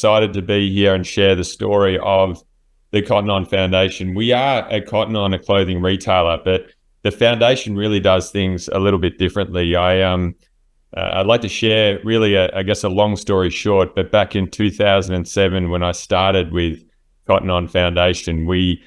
excited to be here and share the story of the Cotton On Foundation. We are a Cotton On, a clothing retailer, but the foundation really does things a little bit differently. I'd like to share really, I guess, a long story short, but back in 2007, when I started with Cotton On Foundation, we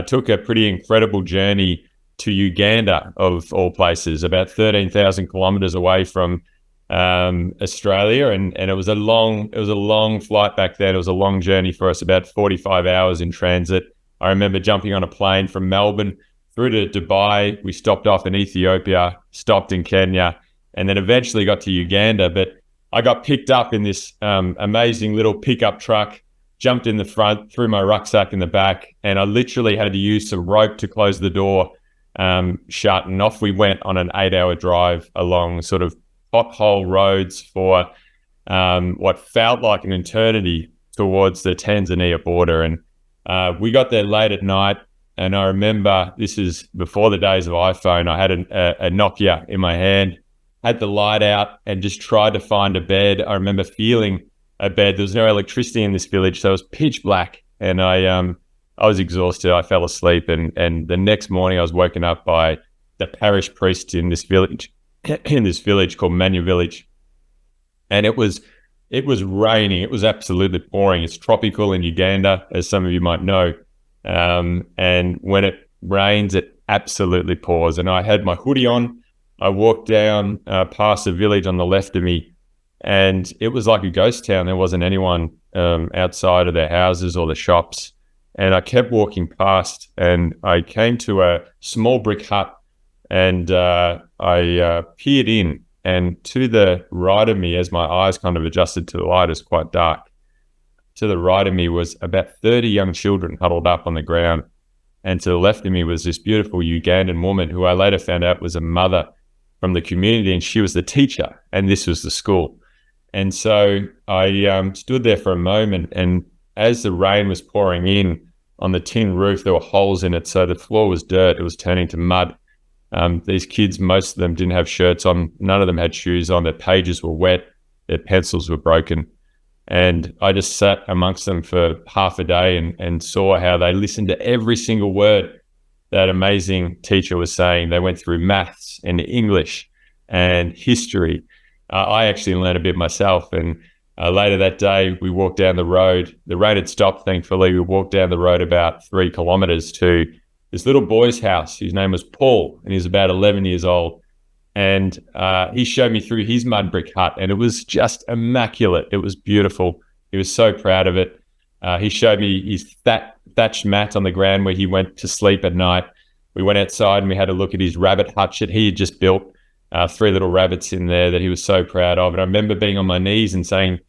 took a pretty incredible journey to Uganda, of all places, about 13,000 kilometers away from Australia, and it was a long flight back then. It was a long journey for us, about 45 hours in transit. I remember jumping on a plane from Melbourne through to Dubai. We stopped off in Ethiopia, stopped in Kenya, and then eventually got to Uganda. But I got picked up in this amazing little pickup truck, jumped in the front, threw my rucksack in the back, and I literally had to use some rope to close the door shut, and off we went on an 8-hour drive along sort of pothole roads for what felt like an eternity towards the Tanzania border. And we got there late at night, and I remember, this is before the days of iPhone, I had a Nokia in my hand, had the light out, and just tried to find a bed. I remember feeling a bed. There was no electricity in this village, so it was pitch black, and I was exhausted. I fell asleep, and the next morning I was woken up by the parish priest in this village called Manu Village. And it was raining. It was absolutely pouring. It's tropical in Uganda, as some of you might know. And when it rains, it absolutely pours. And I had my hoodie on. I walked down past the village on the left of me, and it was like a ghost town. There wasn't anyone outside of their houses or the shops. And I kept walking past, and I came to a small brick hut, and I peered in, and to the right of me, as my eyes kind of adjusted to the light, it's quite dark. To the right of me was about 30 young children huddled up on the ground. And to the left of me was this beautiful Ugandan woman who I later found out was a mother from the community, and she was the teacher, and this was the school. And so I stood there for a moment, and as the rain was pouring in on the tin roof, there were holes in it, so the floor was dirt. It was turning to mud. These kids, most of them didn't have shirts on. None of them had shoes on. Their pages were wet. Their pencils were broken. And I just sat amongst them for half a day and saw how they listened to every single word that amazing teacher was saying. They went through maths and English and history. I actually learned a bit myself, and later that day, we walked down the road. The rain had stopped, thankfully. We walked down the road about 3 kilometers to this little boy's house. His name was Paul, and he was about 11 years old. And he showed me through his mud brick hut, and it was just immaculate. It was beautiful. He was so proud of it. He showed me his thatched mat on the ground where he went to sleep at night. We went outside and we had a look at his rabbit hutch that he had just built. 3 little rabbits in there that he was so proud of. And I remember being on my knees and saying,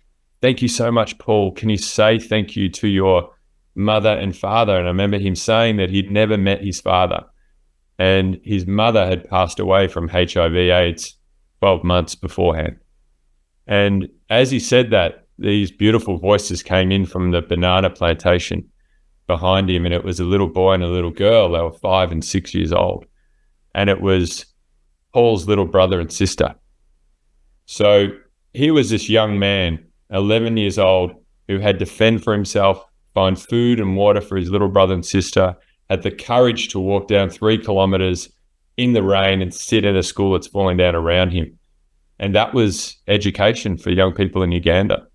"Thank you so much, Paul. Can you say thank you to your mother and father?" And I remember him saying that he'd never met his father, and his mother had passed away from HIV/AIDS 12 months beforehand. And as he said that, these beautiful voices came in from the banana plantation behind him, and it was a little boy and a little girl. They were 5 and 6 years old. And it was Paul's little brother and sister. So he was this young man, 11 years old, who had to fend for himself, find food and water for his little brother and sister, had the courage to walk down 3 kilometers in the rain and sit in a school that's falling down around him. And that was education for young people in Uganda.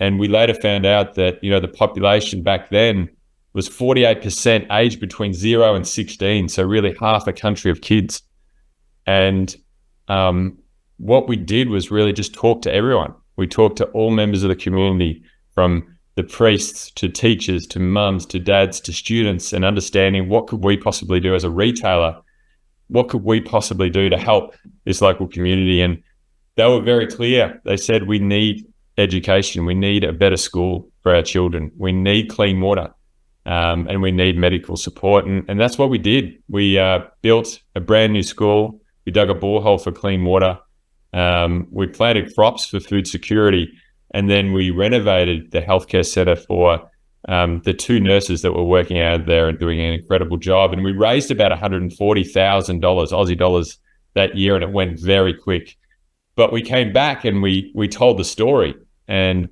And we later found out that, the population back then was 48% aged between 0 and 16. So really half a country of kids. And what we did was really just talk to everyone. We talked to all members of the community, from the priests to teachers to mums to dads to students, and understanding what could we possibly do as a retailer? What could we possibly do to help this local community? And they were very clear. They said, we need education. We need a better school for our children. We need clean water. And we need medical support. And that's what we did. We built a brand new school. We dug a borehole for clean water. We planted crops for food security. And then we renovated the healthcare centre for the 2 nurses that were working out there and doing an incredible job. And we raised about $140,000 Aussie dollars that year, and it went very quick. But we came back and we told the story. And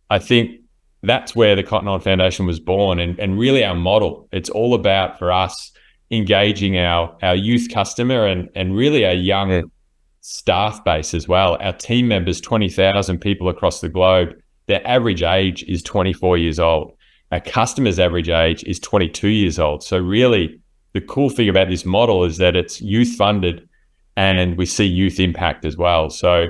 I think that's where the Cotton On Foundation was born, and really our model. It's all about, for us, engaging our youth customer and really our young staff base as well. Our team members, 20,000 people across the globe, their average age is 24 years old. Our customers' average age is 22 years old. So really, the cool thing about this model is that it's youth funded, and we see youth impact as well. So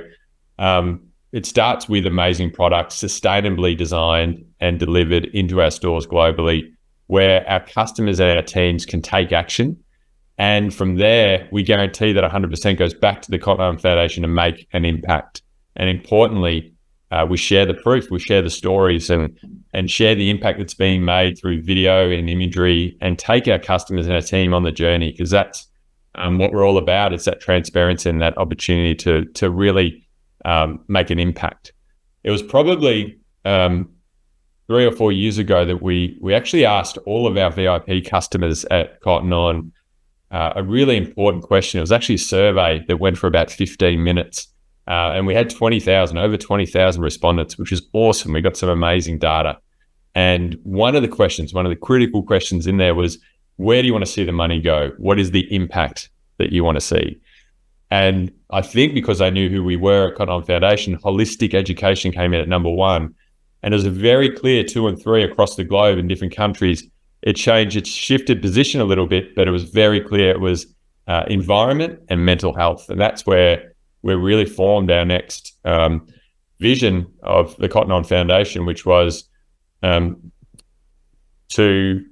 it starts with amazing products, sustainably designed and delivered into our stores globally, where our customers and our teams can take action. And from there, we guarantee that 100% goes back to the Cotton On Foundation to make an impact. And importantly, we share the proof, we share the stories, and share the impact that's being made through video and imagery, and take our customers and our team on the journey, because that's what we're all about. It's that transparency and that opportunity to really make an impact. It was probably 3 or 4 years ago that we actually asked all of our VIP customers at Cotton On a really important question. It was actually a survey that went for about 15 minutes. And we had over 20,000 respondents, which is awesome. We got some amazing data. And one of the critical questions in there was, where do you want to see the money go? What is the impact that you want to see? And I think because I knew who we were at Cotton On Foundation, holistic education came in at number one. And it was a very clear 2 and 3 across the globe in different countries. It shifted position a little bit, but it was very clear it was environment and mental health. And that's where we really formed our next vision of the Cotton On Foundation, which was to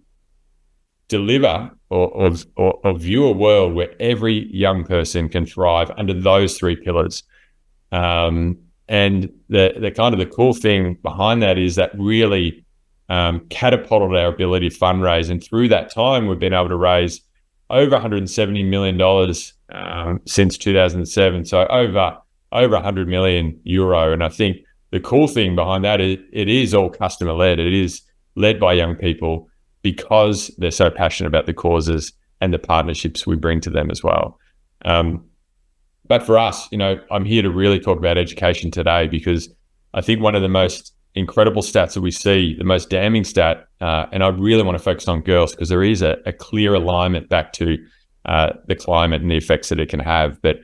deliver or view a world where every young person can thrive under those 3 pillars. And the kind of the cool thing behind that is that really catapulted our ability to fundraise. And through that time, we've been able to raise over $170 million since 2007. So over 100 million euro. And I think the cool thing behind that is it is all customer led. It is led by young people, because they're so passionate about the causes and the partnerships we bring to them as well. But for us, I'm here to really talk about education today, because I think one of the most incredible stats that we see, the most damning stat, and I really want to focus on girls, because there is a clear alignment back to the climate and the effects that it can have. But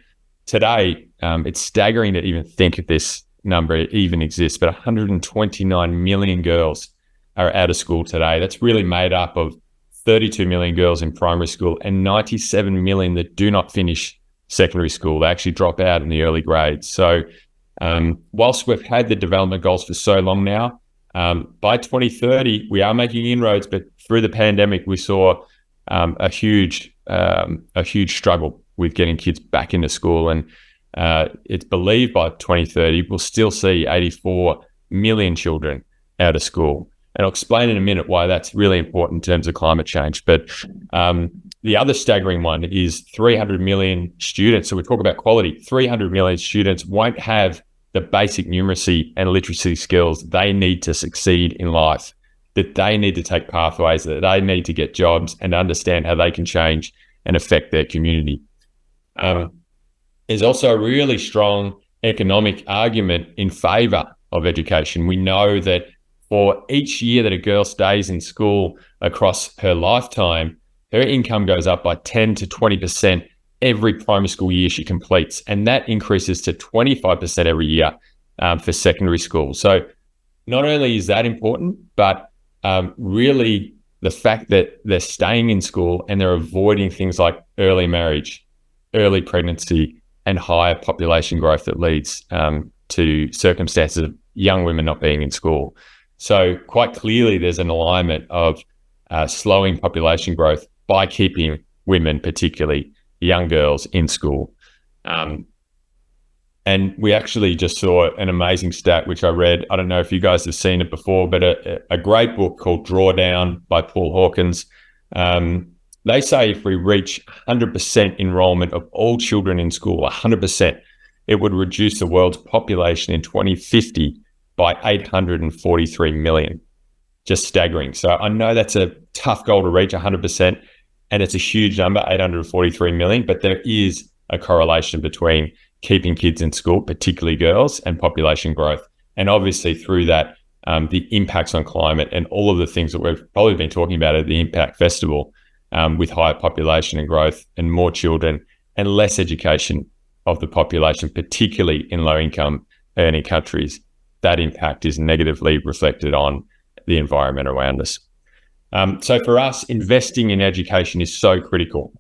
today, it's staggering to even think if this number even exists, but 129 million girls are out of school today. That's really made up of 32 million girls in primary school and 97 million that do not finish secondary school. They actually drop out in the early grades. So whilst we've had the development goals for so long now, by 2030, we are making inroads, but through the pandemic, we saw a huge struggle with getting kids back into school. And it's believed by 2030, we'll still see 84 million children out of school. And I'll explain in a minute why that's really important in terms of climate change. But the other staggering one is 300 million students. So we talk about quality. 300 million students won't have the basic numeracy and literacy skills they need to succeed in life, that they need to take pathways, that they need to get jobs and understand how they can change and affect their community. There's also a really strong economic argument in favor of education. We know that for each year that a girl stays in school across her lifetime, her income goes up by 10 to 20% every primary school year she completes. And that increases to 25% every year for secondary school. So not only is that important, but really the fact that they're staying in school and they're avoiding things like early marriage, early pregnancy, and higher population growth that leads to circumstances of young women not being in school. So quite clearly, there's an alignment of slowing population growth by keeping women, particularly young girls, in school. And we actually just saw an amazing stat, which I read. I don't know if you guys have seen it before, but a great book called Drawdown by Paul Hawkins. They say if we reach 100% enrollment of all children in school, 100%, it would reduce the world's population in 2050 by 843 million. Just staggering. So I know that's a tough goal to reach, 100%, and it's a huge number, 843 million, but there is a correlation between keeping kids in school, particularly girls, and population growth. And obviously through that, the impacts on climate, and all of the things that we've probably been talking about at the Impact Festival, with higher population and growth and more children and less education of the population, particularly in low-income earning countries. That impact is negatively reflected on the environment around us. So for us, investing in education is so critical.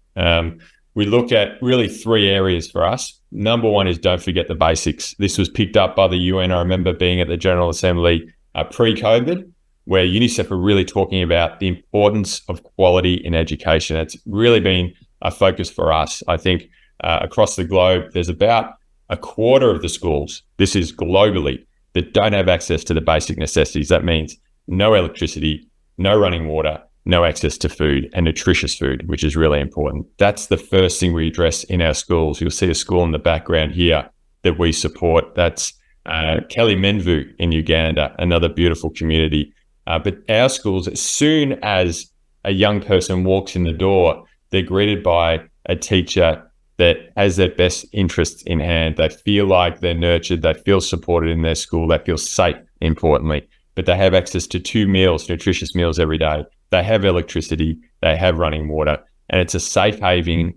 We look at really three areas for us. Number one is don't forget the basics. This was picked up by the UN. I remember being at the General Assembly pre-COVID, where UNICEF were really talking about the importance of quality in education. It's really been a focus for us. I think across the globe, there's about a quarter of the schools, this is globally, that don't have access to the basic necessities. That means no electricity, no running water, no access to food and nutritious food, which is really important. That's the first thing we address in our schools. You'll see a school in the background here that we support. That's Kelly Menvu in Uganda, another beautiful community. But our schools, as soon as a young person walks in the door, they're greeted by a teacher that has their best interests in hand. They feel like they're nurtured, they feel supported in their school, they feel safe, importantly, but they have access to 2 meals, nutritious meals every day. They have electricity, they have running water, and it's a safe haven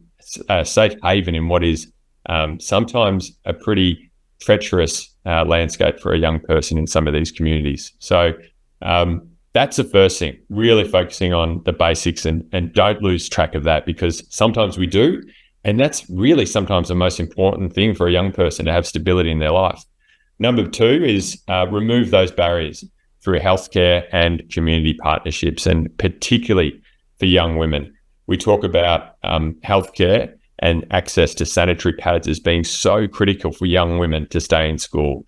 in what is sometimes a pretty treacherous landscape for a young person in some of these communities. So that's the first thing, really focusing on the basics, and don't lose track of that, because sometimes we do. And that's really sometimes the most important thing for a young person, to have stability in their life. Number two is remove those barriers through healthcare and community partnerships, and particularly for young women. We talk about healthcare and access to sanitary pads as being so critical for young women to stay in school.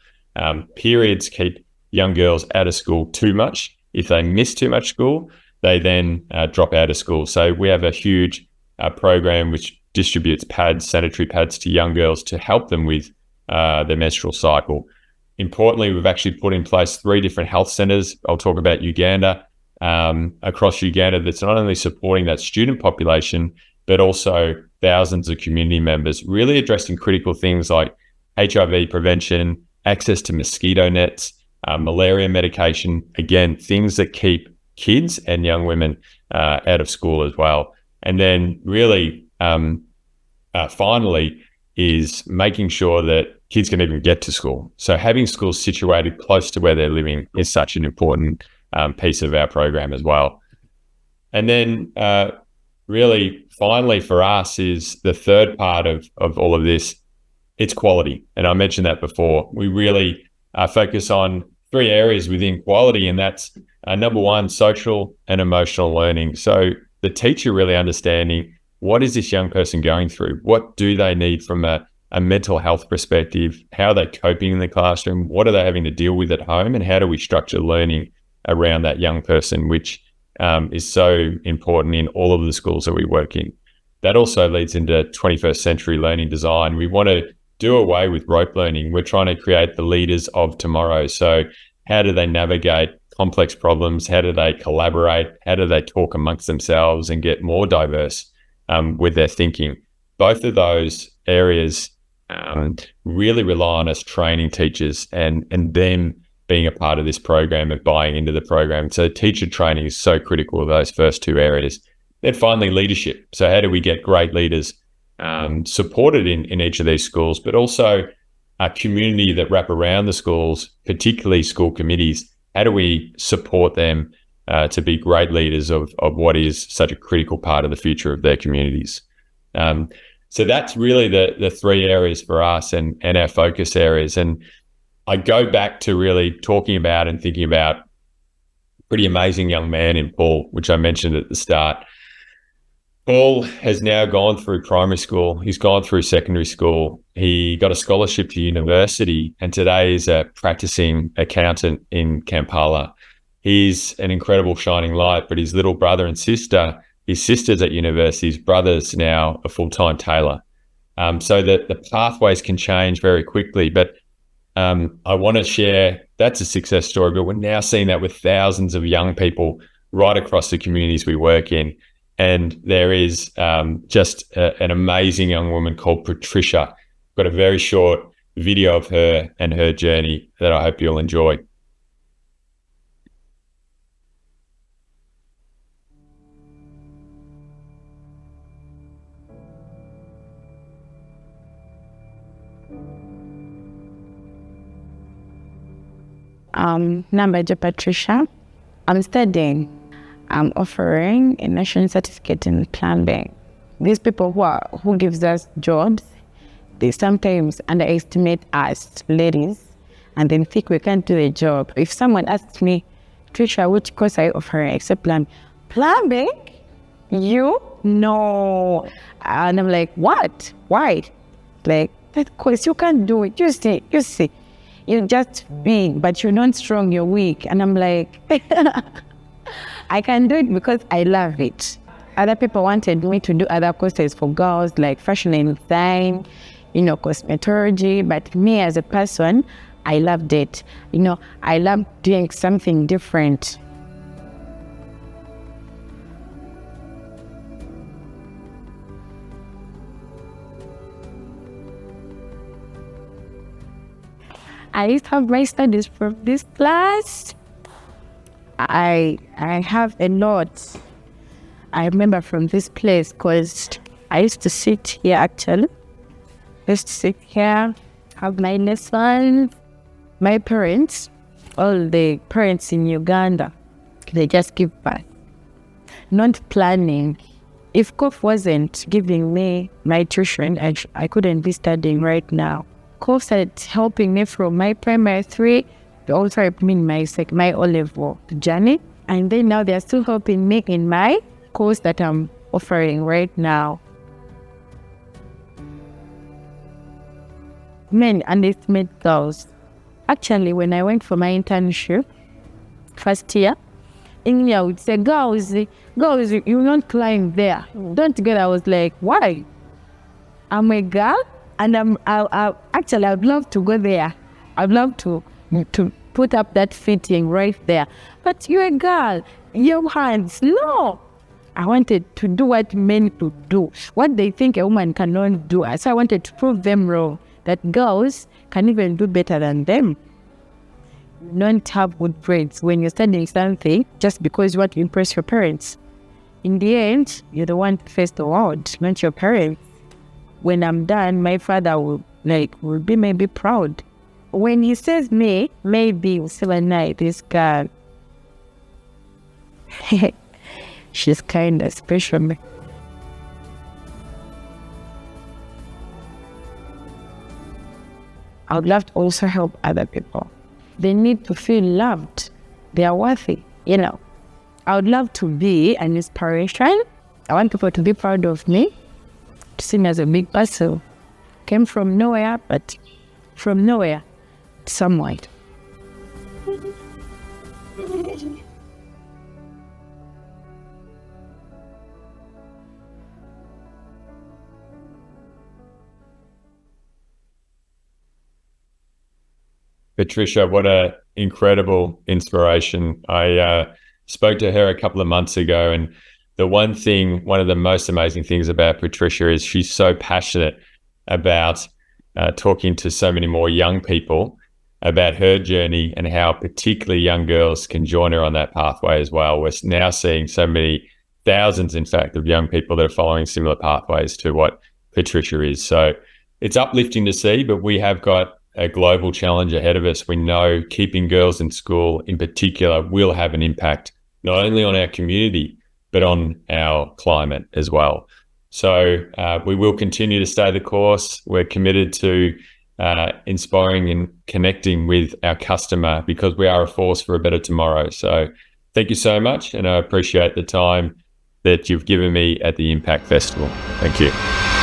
Periods keep young girls out of school too much. If they miss too much school, they then drop out of school. So we have a huge program which distributes pads, sanitary pads, to young girls to help them with their menstrual cycle. Importantly, we've actually put in place 3 different health centres. I'll talk about Uganda, across Uganda, that's not only supporting that student population, but also thousands of community members, really addressing critical things like HIV prevention, access to mosquito nets, malaria medication, again, things that keep kids and young women out of school as well. And then really, finally, is making sure that kids can even get to school. So having schools situated close to where they're living is such an important piece of our program as well. And then really, finally, for us, is the third part of all of this. It's quality. And I mentioned that before. We really focus on 3 areas within quality, and that's number one, social and emotional learning. So the teacher really understanding, what is this young person going through? What do they need from a mental health perspective? How are they coping in the classroom? What are they having to deal with at home? And how do we structure learning around that young person, which is so important in all of the schools that we work in? That also leads into 21st century learning design. We want to do away with rote learning. We're trying to create the leaders of tomorrow. So how do they navigate complex problems? How do they collaborate? How do they talk amongst themselves and get more diverse with their thinking? Both of those areas really rely on us training teachers and them being a part of this program and buying into the program. So teacher training is so critical of those first 2 areas. Then finally, leadership. So how do we get great leaders supported in each of these schools, but also a community that wrap around the schools, particularly school committees? How do we support them to be great leaders of what is such a critical part of the future of their communities? So that's really the 3 areas for us and our focus areas. And I go back to really talking about and thinking about a pretty amazing young man in Paul, which I mentioned at the start. Paul has now gone through primary school. He's gone through secondary school. He got a scholarship to university, and today is a practicing accountant in Kampala. He's an incredible shining light, but his little brother and sister, his sister's at university, his brother's now a full-time tailor. So that the pathways can change very quickly. But I want to share, that's a success story, but we're now seeing that with thousands of young people right across the communities we work in. And there is just an amazing young woman called Patricia. Got a very short video of her and her journey that I hope you'll enjoy. Nambaja Patricia. I'm studying. I'm offering a national certificate in plumbing. These people who gives us jobs, they sometimes underestimate us ladies and then think we can't do the job. If someone asks me, Trisha, which course are you offering? I say plumbing? You? No. And I'm like, what? Why? Like, that course, you can't do it. You see. You're just big, but you're not strong, you're weak. And I'm like, I can do it because I love it. Other people wanted me to do other courses for girls, like fashion and design, cosmetology. But me as a person, I loved it. I love doing something different. I used to have my studies from this class. I have a lot. I remember from this place because I used to sit here actually. I used to sit here, have my lessons. My parents, all the parents in Uganda, they just give birth. Not planning. If COF wasn't giving me my tuition, I couldn't be studying right now. COF started helping me from my primary 3. They also helped me in my O-level journey. And then now they're still helping me in my course that I'm offering right now. Men underestimate girls. Actually, when I went for my internship, first year, English would say, girls, you don't climb there. Don't get. I was like, why? I'm a girl, and I'd love to go there. I'd love to put up that fitting right there. But you're a girl, your hands, no. I wanted to do what men could do, what they think a woman cannot do. So I wanted to prove them wrong, that girls can even do better than them. You don't have good grades when you're studying something just because you want to impress your parents. In the end, you're the one to face the world, not your parents. When I'm done, my father will be maybe proud. When he says me, maybe we'll say, this girl, she's kind of special. I would love to also help other people. They need to feel loved. They are worthy, I would love to be an inspiration. I want people to be proud of me, to see me as a big person. Came from nowhere, but from nowhere to somewhere. Patricia, what an incredible inspiration. I spoke to her a couple of months ago, and one of the most amazing things about Patricia is she's so passionate about talking to so many more young people about her journey and how particularly young girls can join her on that pathway as well. We're now seeing so many thousands, in fact, of young people that are following similar pathways to what Patricia is. So it's uplifting to see, but we have got a global challenge ahead of us. We know keeping girls in school in particular will have an impact not only on our community, but on our climate as well. So we will continue to stay the course. We're committed to inspiring and connecting with our customer because we are a force for a better tomorrow. So thank you so much, and I appreciate the time that you've given me at the Impact Festival. Thank you.